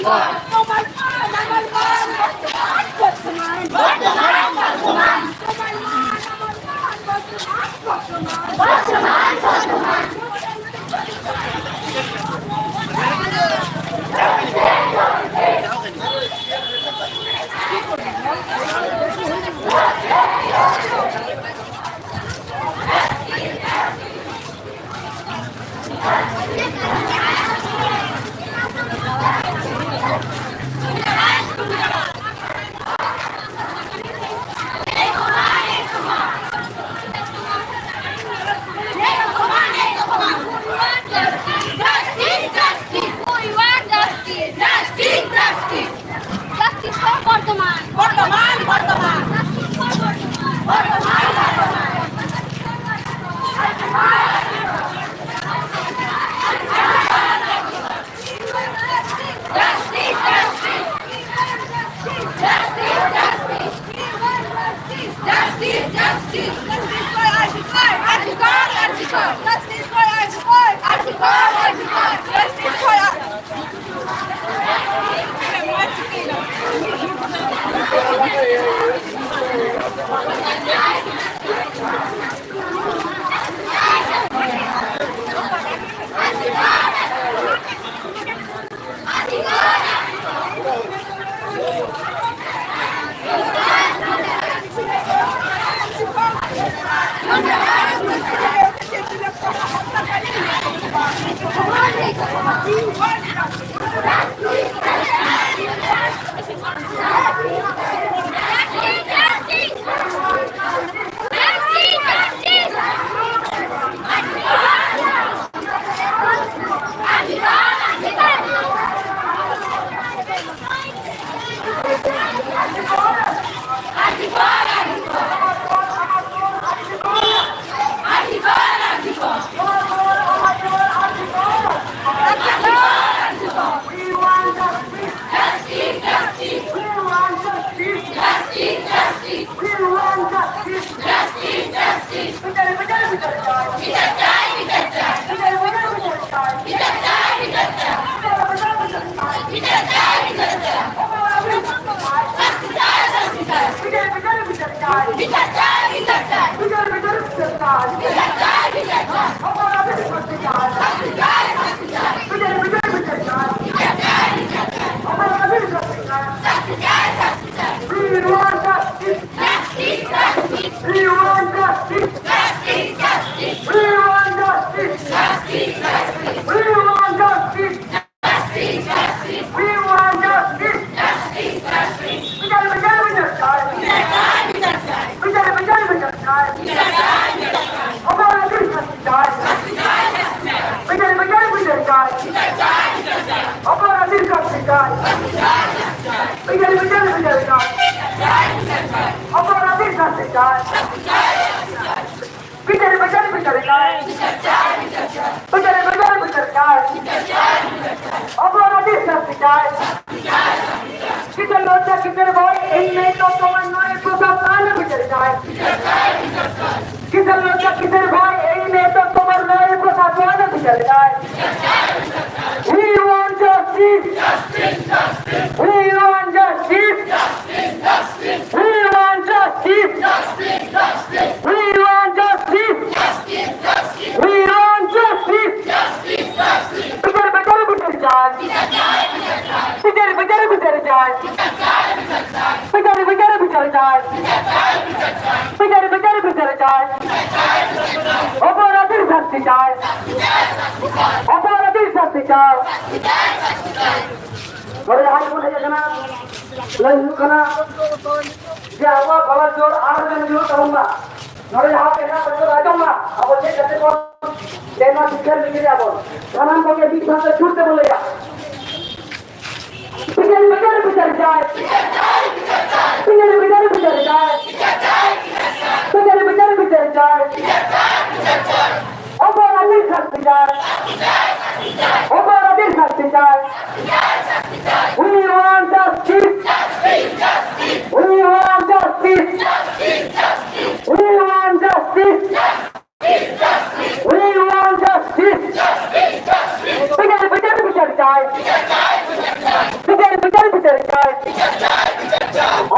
তোমার মান আমার মান বর্তমান বর্তমান বর্তমান তোমার মান আমার মান বর্তমান বর্তমান বর্তমান বর্তমান বর্তমান বর্তমান Justice! চাই,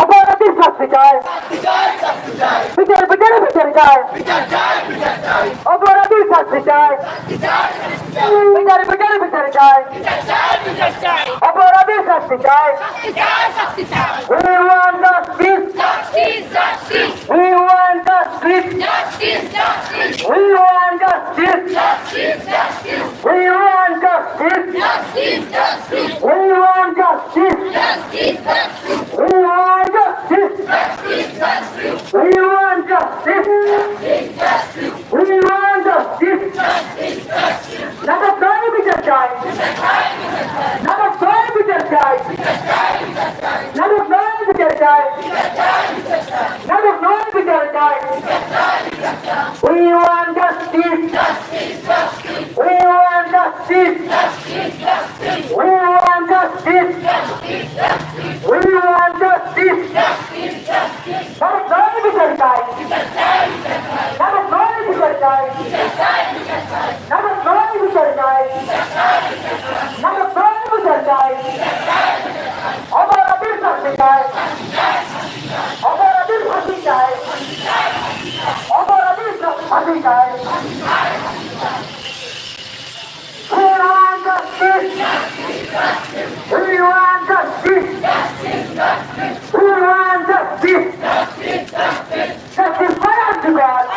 অপরাধীর শাস্তি চাই, বিচার বিচারে বিচার চাই, অপরাধীর শাস্তি চাই, বিচার বিচারে বিচার চাই, অপরাধীর শাস্তি চাই। We want justice. We want justice. We want justice. We want justice. We want justice. We want justice. We want justice. We want justice. Number 5 বিচার চাই, number 5 বিচার চাই, number 9 বিচার চাই, number 9 বিচার চাই। We want justice. We want justice. We want justice. We want justice. Number 9 বিচার চাই, number 9 বিচার চাই, number 9 বিচার চাই, number 9 বিচার চাই। অপরাধীর শাস্তি চাই, অপরাধীর ফাঁসি চাই, অপরাধীর ফাঁসি চাই। We want justice. We want justice. We want justice. Justice for Antigone.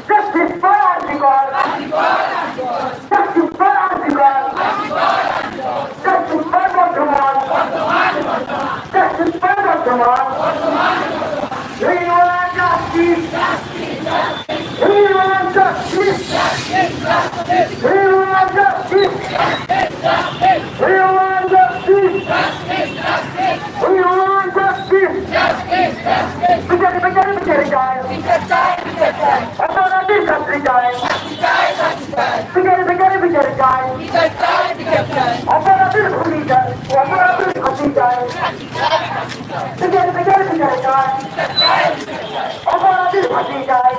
Justice for Antigone. Justice for Antigone. Justice for Bardhaman. Justice for Bardhaman. We want justice. We want justice. We want justice. We want justice. We want justice. বিচারে বিচারে বিচারে চাই, অপরাধীর শাস্তি চাই, বিচারে বিচারে বিচারে চাই, অপরাধীর ফাঁসি চাই, অপরাধীর ফাঁসি চাই, বিচারে বিচারে বিচারে চাই, অপরাধীর ফাঁসি চাই,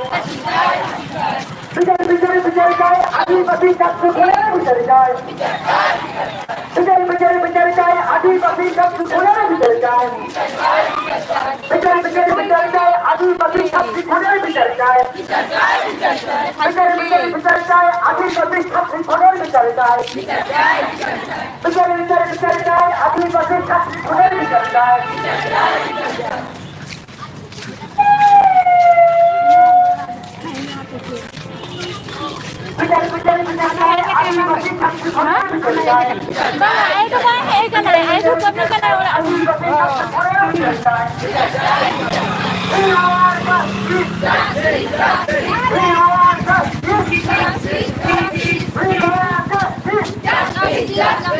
বিচারে বিচারে বিচারে চাই, আদিবাসী চাকরি খোলার বিচারে চাই, বিচারে বিচারে বিচারে চাই, আদিবাসী চাকরি খোলার বিচারে চাই, বিচারে বিচারে বিচারে চাই, আদিবাসী চাকরি খোলার বিচারে চাই, বিচারে বিচারে বিচারে চাই, আদিবাসী চাকরি খোলার বিচারে চাই, বিচারে বিচারে বিচারে চাই, আদিবাসী চাকরি খোলার বিচারে চাই। বিচারে বিচারে বিচারে চাই, আদিবাসী চাকরি খোলার বিচারে চাই, এইটো কাই এইখানে এইটো কপি কেনে আদিবাসী চাকরি খোলার বিচারে চাই। We want justice. We want justice. We want justice. We want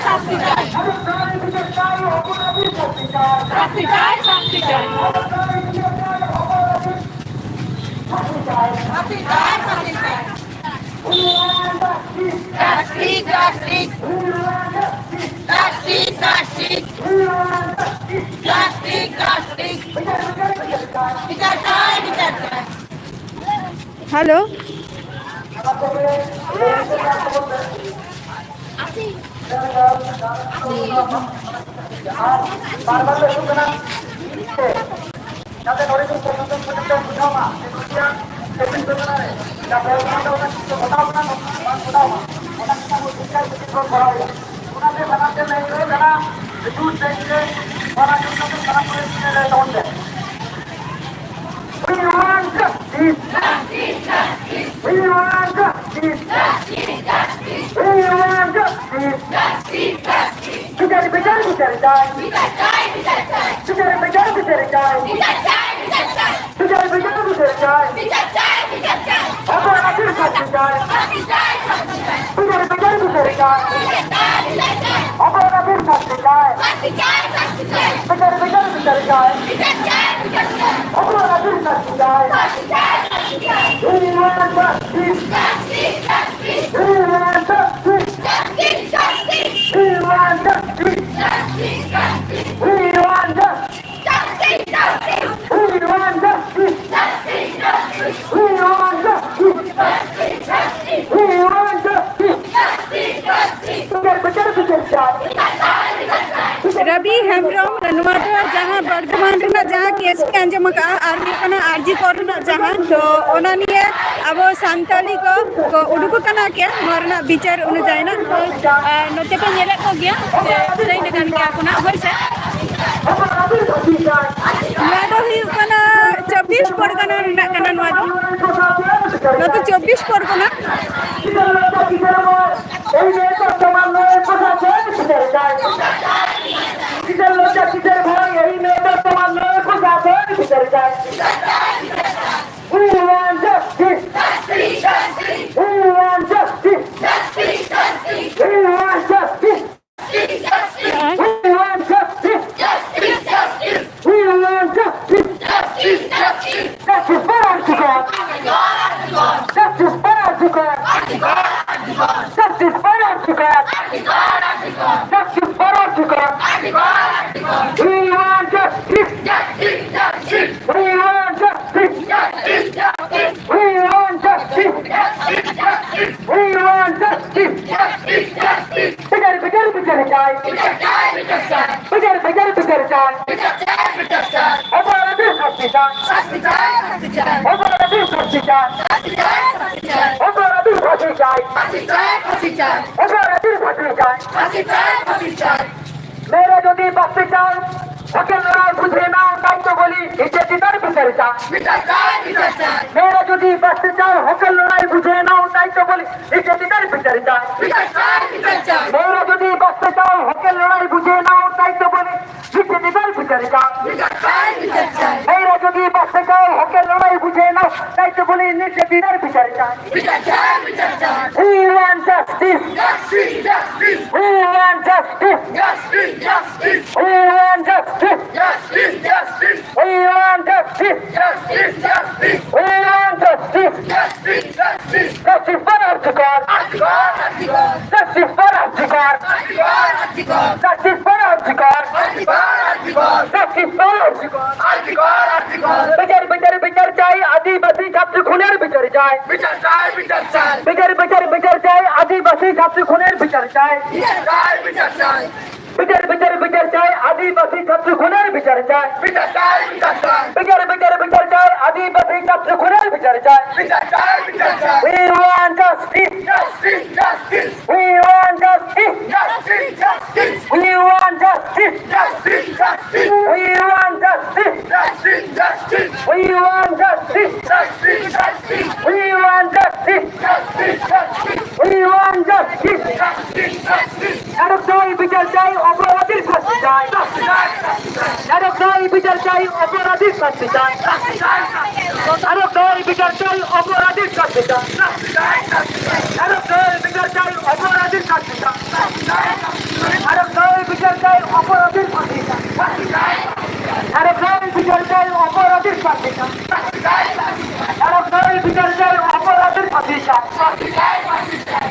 justice. Hello, We want justice. We want justice. We want justice. বিচারে বিচারে বিচারে চাই, বিচারে বিচারে বিচারে চাই, বিচারে বিচারে বিচারে চাই, অপরাধীর শাস্তি চাই, বিচারে বিচারে বিচারে চাই, অপরাধীর শাস্তি চাই, বিচারে বিচারে বিচারে চাই, অপরাধীর শাস্তি চাই। We want justice. We want justice. We want justice. We want justice. We want justice. Ravi Hembrom जहाँ बर्धमान जहाँ केस के अंजम आरजी कर जहाँ तो निये अब सानताली को उडुकना के नोरना विचार अनुजाई ना नोते पे नेले को गया सही निकाल के आपना होय से नोदो हुयुकना 24 परगना रना कना नोदो नोदो 24 Pargana We want justice. Justice. We want justice. Justice. Justice. We want justice. Justice. We want justice. Justice. Justice. We want justice. Justice. Justice. Justice for Article. Justice for Article. Justice for Article. Justice for Article. We want justice. Justice. Justice. We want justice. Justice. Justice. We want justice. Justice. Justice. We want justice. Justice. Justice. Bigar jai. Bigar jai. Operative Sastijai. Operative Sastijai. Operative Sastijai. Operative Sastijai. मेरे जो दी बस्तिचार वकील लड़ाई बुझे ना उठाई तो बोली इसे किधर बितर जा मेरे जो दी बस्तिचार वकील लड़ाई बुझे ना उठाई तो बोली इसे किधर बितर जा मेरे जो दी बस्तिचार वकील लड़ाई बुझे ना उठाई तो बोली इसे किधर बितर जा मेरे जो दी बस्तिचार वकील लड़ाई बुझे ना उठाई तो बोली इसे किधर बितर जा We want justice. Justice. Justice. We want justice. Justice. Justice. We want justice. Justice. Justice. We want justice. Justice. Justice. We want justice. Justice. Justice. Justice for Article. Justice for Article. Justice for Article. Justice for Article. बिचार जाए आदिवासी छात्र खुनेर बिचार जाए बिचार जाए आदिवासी छात्र खुनेर बिचार जाए बिचार जाए आदिवासी छात्र खुनेर बिचार जाए बिचार जाए आदिवासी छात्र खुनेर बिचार जाए We want justice. Justice. Justice. We want justice. Justice. Justice. We want justice. Justice. Justice. We want justice. Justice. Justice. We want justice. Justice. Justice. We want justice. Justice. Justice. We want justice. Justice. Justice. Narok-dai bicar jai operadir shasti jai. Narok-dai bicar jai operadir shasti jai. Narok-dai bicar jai operadir shasti jai. Narok-dai bicar jai operadir shasti jai. Narok-dai bicar jai operadir shasti jai. Narok-dai bicar jai operadir shasti jai. Narok-dai bicar jai operadir shasti jai.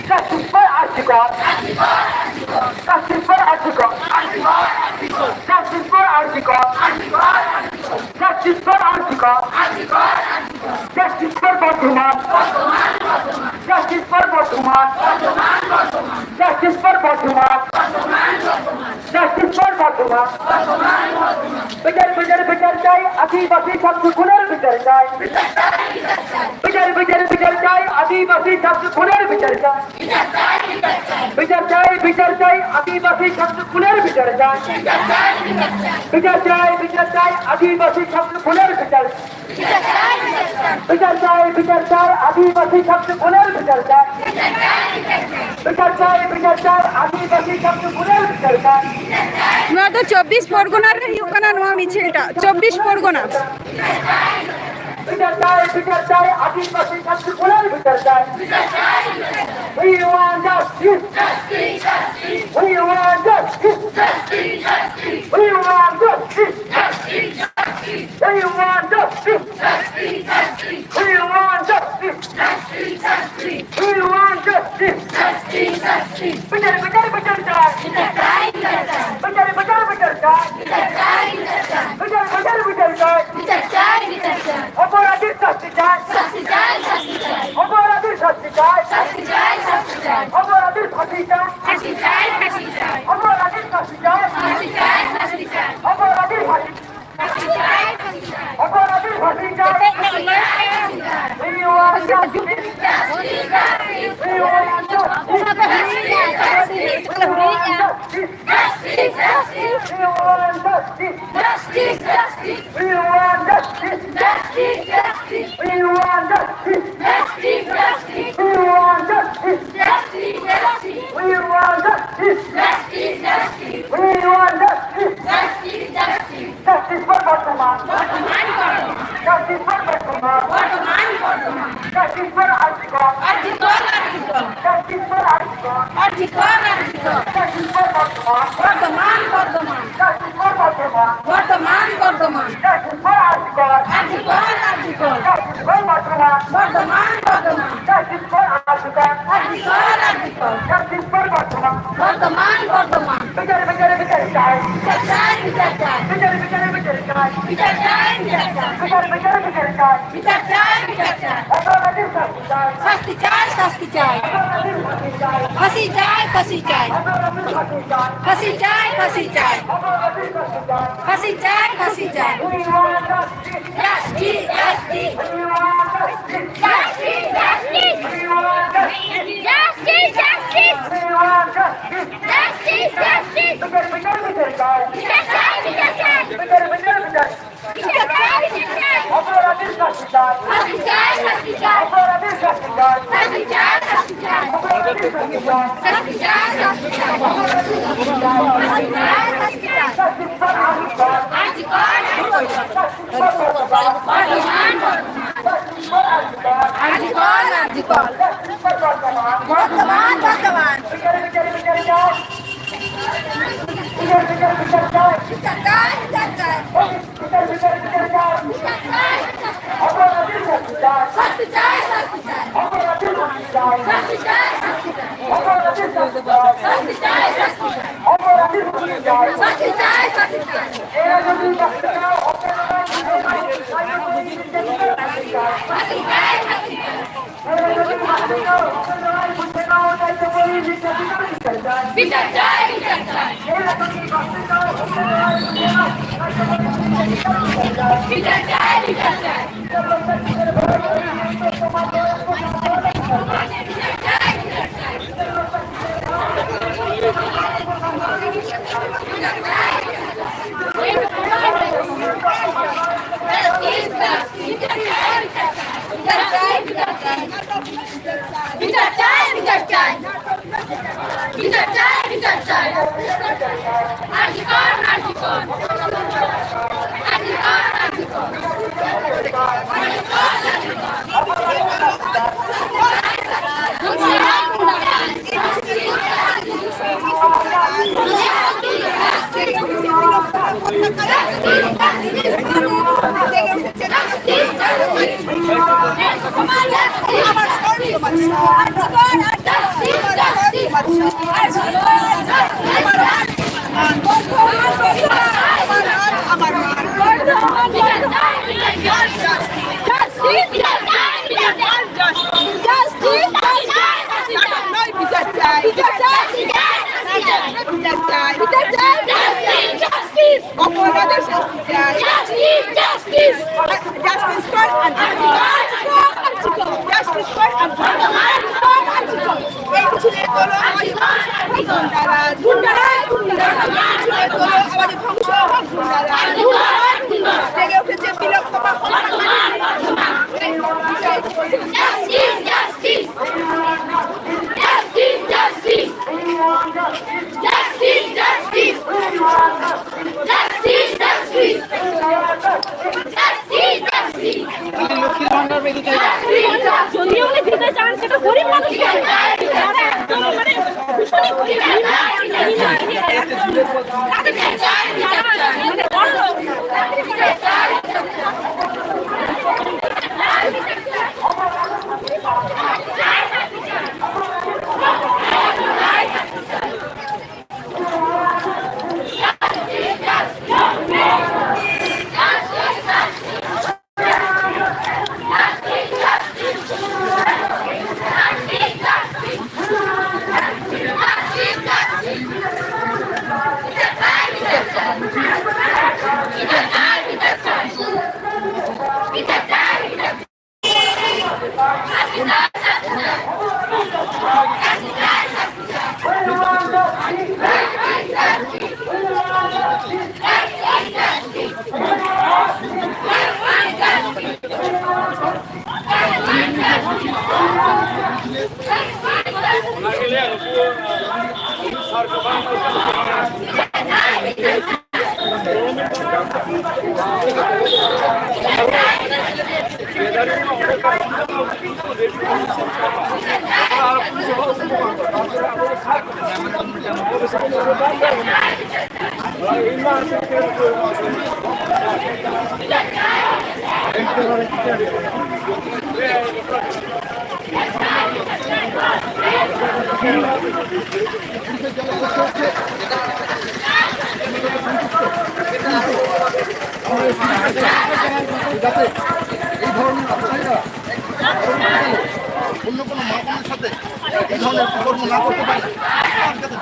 Justice for Article. Justice for Article. Justice for Article. Justice for Article. Justice for Bardhaman. Justice for Bardhaman. Justice for Bardhaman. Justice for Bardhaman. बिचार जाए आदिवासी छात्र खुनेर बिचार जाए बिचार जाए आदिवासी छात्र खुनेर बिचार जाए बिचार जाए आदिवासी छात्र खुनेर बिचार जाए बिचार जाए आदिवासी छात्र खुनेर बिचार बिचार जाए आदिवासी छात्र खुनेर बिचार जाए बिचार जाए आदिवासी छात्र खुनेर बिचार जाए नोदो 24 परगना रे हुयुकना नोआ मिछिलटा 24 परगना बिचार जाए आदिवासी छात्र खुनेर बिचार जाए We want justice. Justice. We want justice. Justice. We want justice. Justice. We want justice. Justice. We want justice. Justice. We want justice. Justice. बिचार जाए बिचार जाए operative shasti jai. Operative shasti jai. Operative shasti jai. Operative shasti jai. যাতে এই ধরনের ব্যবসায়ীরা অন্য কোনো মা বোনের সাথে এই ধরনের কর্ম না করতে পারে যাতে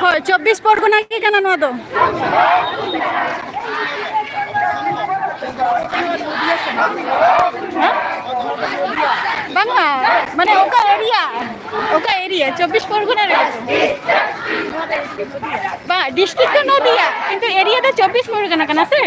ᱦᱳᱭ 24 ᱯᱚᱨᱜᱚᱱᱟ ᱜᱮ ᱠᱟᱱᱟ ᱱᱚᱣᱟ ᱫᱚ ᱵᱟᱝᱟ ᱢᱟᱱᱮ ᱚᱠᱟ ᱮᱨᱤᱭᱟ 24 ᱯᱚᱨᱜᱚᱱᱟ ᱨᱮ ᱵᱟ ᱰᱤᱥᱴ্রিক্ট তো নদিয়া কিন্তু এরিয়া তো 24 পরগনা কানা সে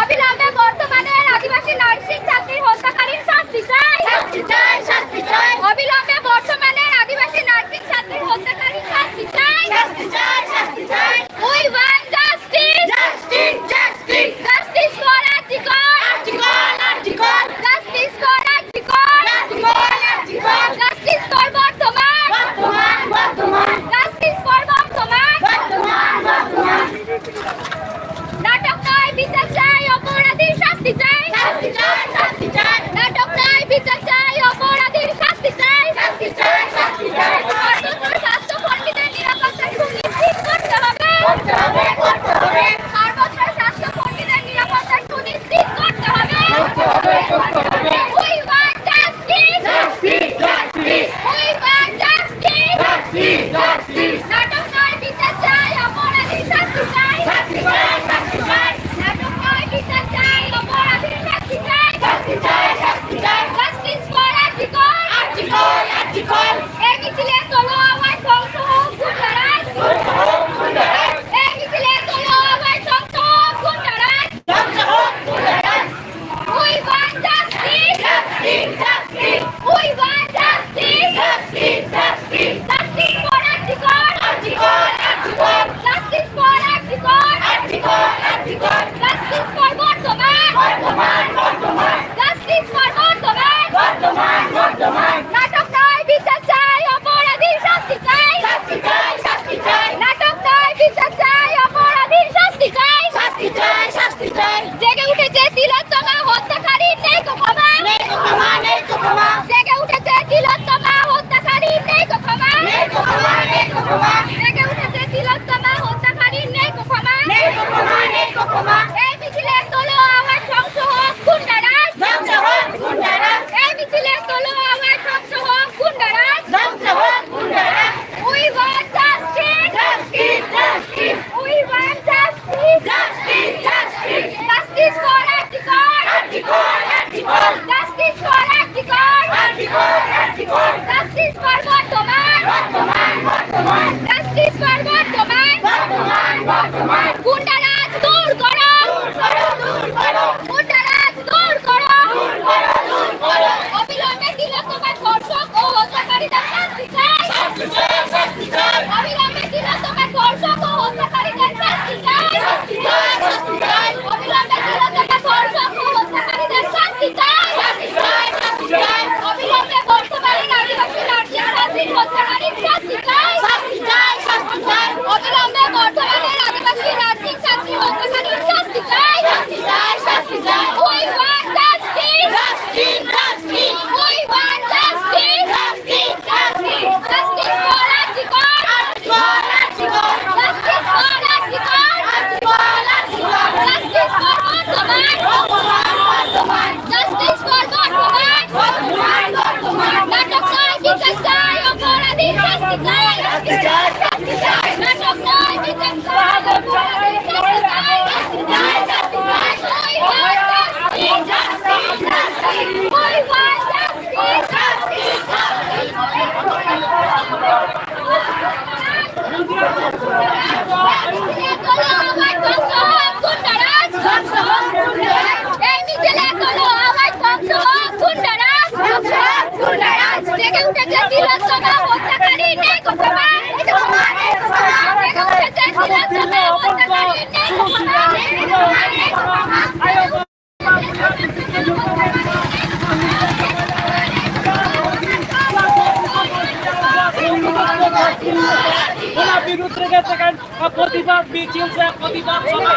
অবিলম্বে বর্তমানের আদিবাসী নার্সিং ছাত্রীর হত্যাকারীর শাস্তি চাই। অবিলম্বে বর্তমানের আদিবাসী নার্সিং ছাত্রীর হত্যাকারীর শাস্তি চাই। We want justice. বিরুদ্ধে গেছেন প্রতিবাদ মিছিল প্রতিবাদ সভা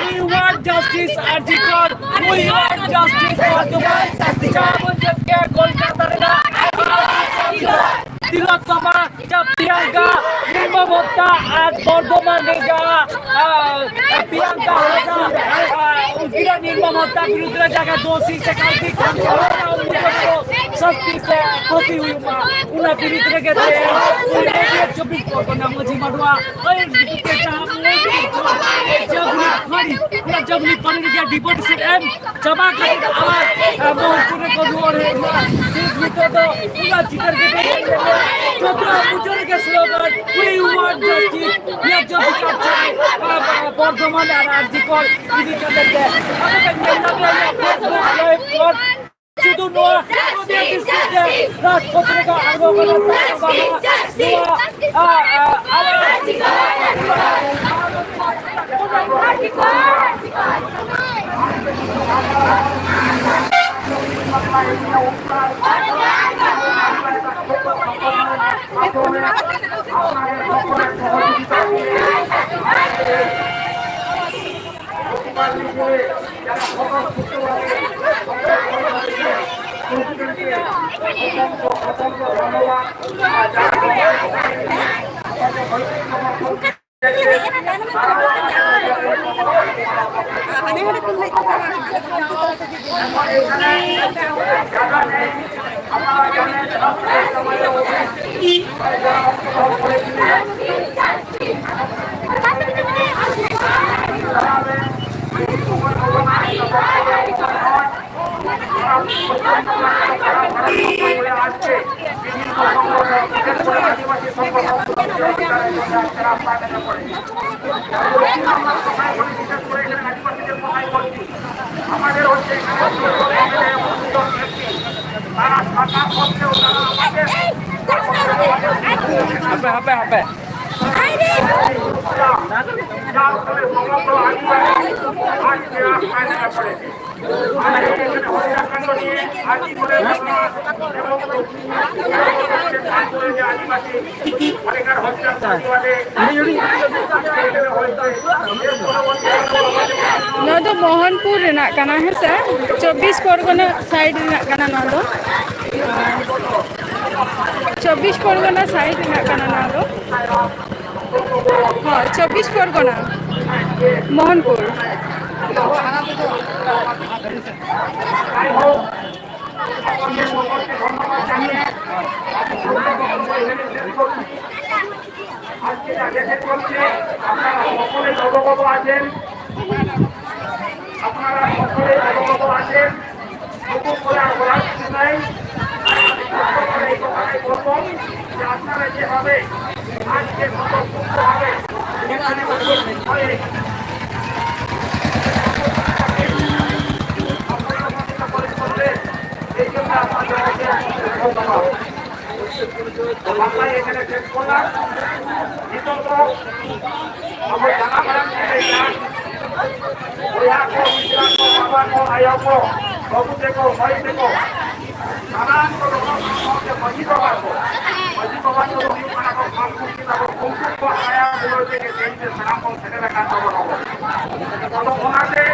We want justice, Arjikar. We want justice for the তিলোত্তমা প্রিয়াঙ্কা নির্মমতা আজ বর্ধমানে যারা প্রিয়াঙ্কা उनकी निर्ममता विरुद्ध जगह दोषी से काफी सस्ती से फंसी हुई उन्हें विरुद्ध गए चौबीस परगना मझी मडुआ जबली पनीर के डिपोट से जमा कर आवाज मोहनपुर को जोड़ है तो पूरा जिक्र के चौथा बुजुर्ग के स्लोगन वी वांट जस्टिस ये जो विचार है बर्धमान और आरजीकर इदी करते हैं फेसबुक लाइव पर শুধু নোয়া নদিয়া ডিস্ট্রিক্টে রাজপত্রিকা আন্দোলন नों दो मोहनपुर रेना कना है सर 24 परगना साइड रेना कना नों दो 24 परगना साइड रेना कना नों दो हाँ 24 परगना मोहनपुर আজকে দেখে চলছে আপনারা সকলে অবগত আছেন নতুন করে আর বলার কিছু নাই এই কথাটাই বলবো যে আপনারা যেভাবে আজকে স্বতঃস্ফূর্ত হবে এখানে এই জন্য আপনাদের ধন্যবাদ এখানে শেষ করলাম দ্বিতীয়ত আমার জানা ম্যাডাম আয়োগো বাবু দেখো ভাই দেখো নানান মসজিদ বাবু মসজিদ বাবু সংস্কৃতি আয়া থেকে সালাম সেটা কাজ ওনাদের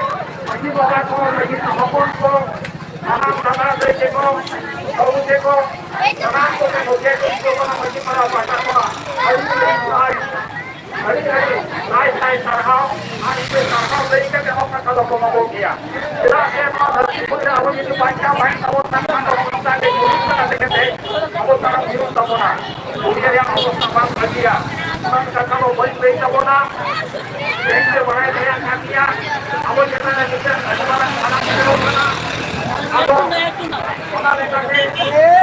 Bapak ko, maging hapon ko, mga bete ko, kaute ko, mga ko na magiging gusto ko na maging para bata ko. Ay, sarhaw, sarhaw, balik ka ako na kalokomobo kaya. Sila siya mga dati po na ako dito panjang, ako tangan ako ng dati, ako tangan yung tamo na. Kaya yung ako sa bang kaya. Mga kakalo, balik ka mo na. Thank you, mga kaya kaya. Ako dyan na nagkita, ano ba lang, anak ko na. Ako, wala rin kasi. Hey!